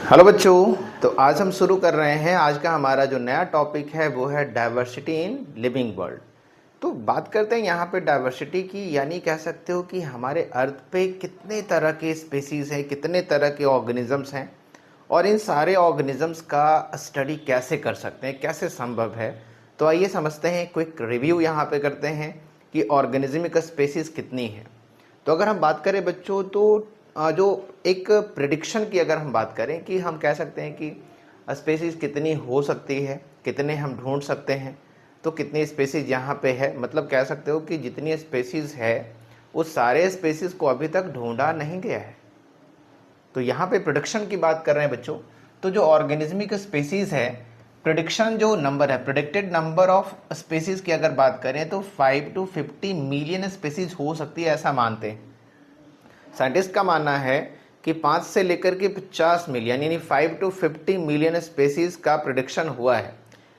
Hello बच्चों, तो आज हम शुरू कर रहे हैं। आज का हमारा जो नया टॉपिक है वो है डाइवर्सिटी इन लिविंग वर्ल्ड। तो बात करते हैं यहाँ पे डाइवर्सिटी की, यानी कह सकते हो कि हमारे अर्थ पे कितने तरह के स्पीसीज हैं, कितने तरह के ऑर्गेनिजम्स हैं और इन सारे ऑर्गेनिजम्स का स्टडी कैसे कर सकते हैं, कैसे संभव है। तो आइए समझते हैं, क्विक रिव्यू यहाँ पे करते हैं कि ऑर्गेनिज्मिक स्पीसीज कितनी है। तो अगर हम बात करें बच्चों, तो जो एक प्रिडिक्शन की अगर हम बात करें कि हम कह सकते हैं कि स्पेसीज कितनी हो सकती है, कितने हम ढूंढ सकते हैं, तो कितनी स्पेसीज यहाँ पे है, मतलब कह सकते हो कि जितनी स्पेसीज है उस सारे स्पेसीज को अभी तक ढूंढा नहीं गया है। तो यहाँ पे प्रिडिक्शन की बात कर रहे हैं बच्चों। तो जो ऑर्गेनिज्मिक स्पेसीज है, प्रिडिक्शन जो नंबर है, प्रिडिक्टेड नंबर ऑफ स्पेसीज की अगर बात करें तो 5 to 50 मिलियन स्पेसीज हो सकती है, ऐसा मानते हैं साइंटिस्ट का मानना है कि 5 से लेकर के 50 मिलियन यानी 5 to 50 मिलियन स्पेसीज का प्रिडिक्शन हुआ है।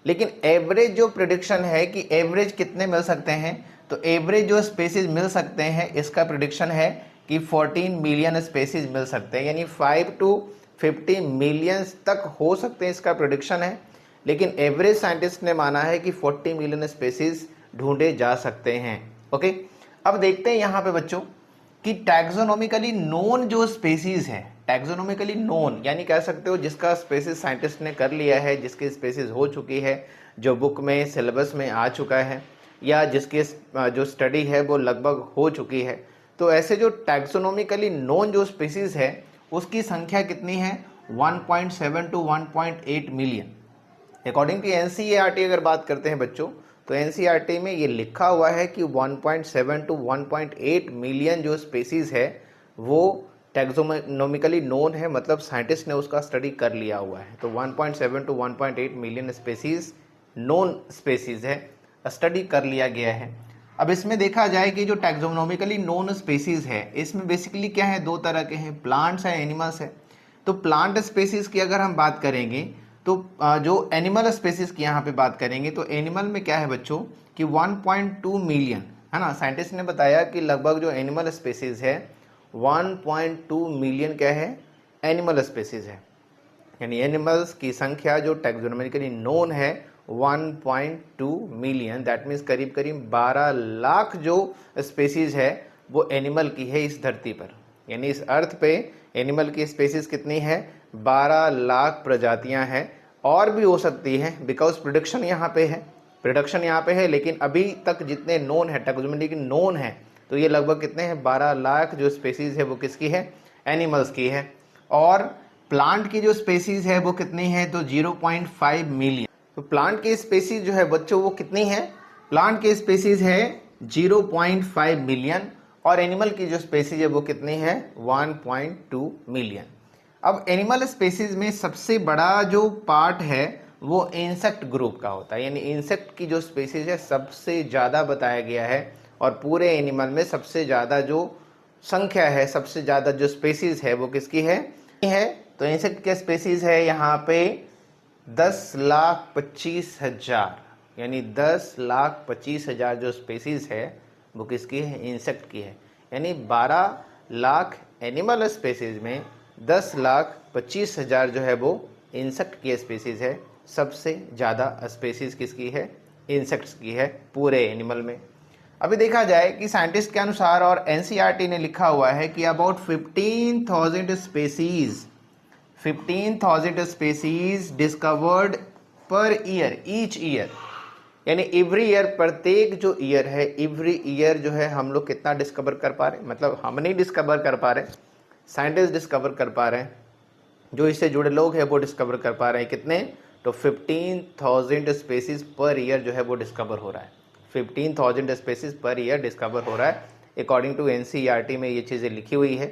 लेकिन एवरेज जो प्रिडिक्शन है कि एवरेज कितने मिल सकते हैं, तो एवरेज जो स्पेसीज मिल सकते हैं इसका प्रिडिक्शन है कि 14 मिलियन स्पेसीज मिल सकते हैं, यानी 5 to 50 मिलियन तक हो सकते हैं, इसका प्रिडिक्शन है। लेकिन एवरेज साइंटिस्ट ने माना है कि 40 मिलियन स्पेसीज ढूंढे जा सकते हैं। ओके, अब देखते हैं यहाँ पे बच्चों कि टैक्सोनॉमिकली नोन जो स्पेसीज है, टैक्सोनॉमिकली नोन यानी कह सकते हो जिसका स्पेसीज साइंटिस्ट ने कर लिया है, जिसकी स्पेसीज हो चुकी है, जो बुक में सिलेबस में आ चुका है, या जिसकी जो स्टडी है वो लगभग हो चुकी है। तो ऐसे जो टैक्सोनॉमिकली नोन जो स्पेसीज है उसकी संख्या कितनी है, 1.7 to 1.8 million. According to NCERT अगर बात करते हैं बच्चों, तो एनसीईआरटी में ये लिखा हुआ है कि 1.7 to 1.8 मिलियन जो स्पेसीज है वो टैक्सोनॉमिकली नोन है, मतलब साइंटिस्ट ने उसका स्टडी कर लिया हुआ है। तो 1.7 to 1.8 million species known species है, स्टडी कर लिया गया है। अब इसमें देखा जाए कि जो टैक्सोनॉमिकली नोन स्पेसीज है इसमें बेसिकली क्या है, दो तरह के हैं, प्लांट्स है, एनिमल्स है। तो प्लांट स्पेसीज की अगर हम बात करेंगे तो जो एनिमल स्पेसीज की यहाँ पे बात करेंगे तो एनिमल में क्या है बच्चों कि 1.2 मिलियन है ना। साइंटिस्ट ने बताया कि लगभग जो एनिमल स्पेसीज है 1.2 मिलियन क्या है, एनिमल स्पेसीज है, यानी एनिमल्स की संख्या जो टैक्सोनॉमिकली नोन है 1.2 मिलियन। दैट मीन्स करीब करीब 12 लाख जो स्पेसीज है वो एनिमल की है इस धरती पर, यानी इस अर्थ पे एनिमल की स्पेसीज कितनी है, 12 लाख प्रजातियां हैं। और भी हो सकती है बिकॉज प्रोडक्शन यहाँ पे है, प्रोडक्शन यहाँ पे है, लेकिन अभी तक जितने नोन है, टैक्सोनॉमिकली नोन है, तो ये लगभग कितने हैं, 12 लाख जो स्पेसीज है वो किसकी है, एनिमल्स की है। और प्लांट की जो स्पेसीज है वो कितनी है, तो 0.5 मिलियन। तो प्लांट की स्पेसीज जो है बच्चों वो कितनी है, प्लांट की स्पेसीज है 0.5 मिलियन और एनिमल की जो स्पेसीज है वो कितनी है, 1.2 मिलियन। अब एनिमल स्पेसीज में सबसे बड़ा जो पार्ट है वो इंसेक्ट ग्रुप का होता है, यानी इंसेक्ट की जो स्पेसीज है सबसे ज़्यादा बताया गया है। और पूरे एनिमल में सबसे ज़्यादा जो संख्या है, सबसे ज़्यादा जो स्पेसीज है वो किसकी है। तो इंसेक्ट के स्पेसीज है यहाँ पे 10,25,000, यानी 10,25,000 जो स्पेसीज है वो किसकी है, इंसेक्ट की है। यानी 12 लाख एनिमल स्पेसीज में 10,25,000 जो है वो इंसेक्ट की स्पेसीज है। सबसे ज़्यादा स्पेसीज किसकी है, इंसेक्ट्स की है पूरे एनिमल में। अभी देखा जाए कि साइंटिस्ट के अनुसार और एनसीईआरटी ने लिखा हुआ है कि about 15,000 species discovered per year, each year, यानी एवरी ईयर, प्रत्येक जो ईयर है, एवरी ईयर जो है हम लोग कितना डिस्कवर कर पा रहे हैं, मतलब हम नहीं डिस्कवर कर पा रहे, साइंटिस्ट डिस्कवर कर पा रहे हैं, जो इससे जुड़े लोग हैं वो डिस्कवर कर पा रहे हैं। कितने, तो 15,000 स्पेसीज पर ईयर जो है वो डिस्कवर हो रहा है। 15,000 स्पेसीज पर ईयर डिस्कवर हो रहा है, अकॉर्डिंग टू एनसीईआरटी में ये चीज़ें लिखी हुई है।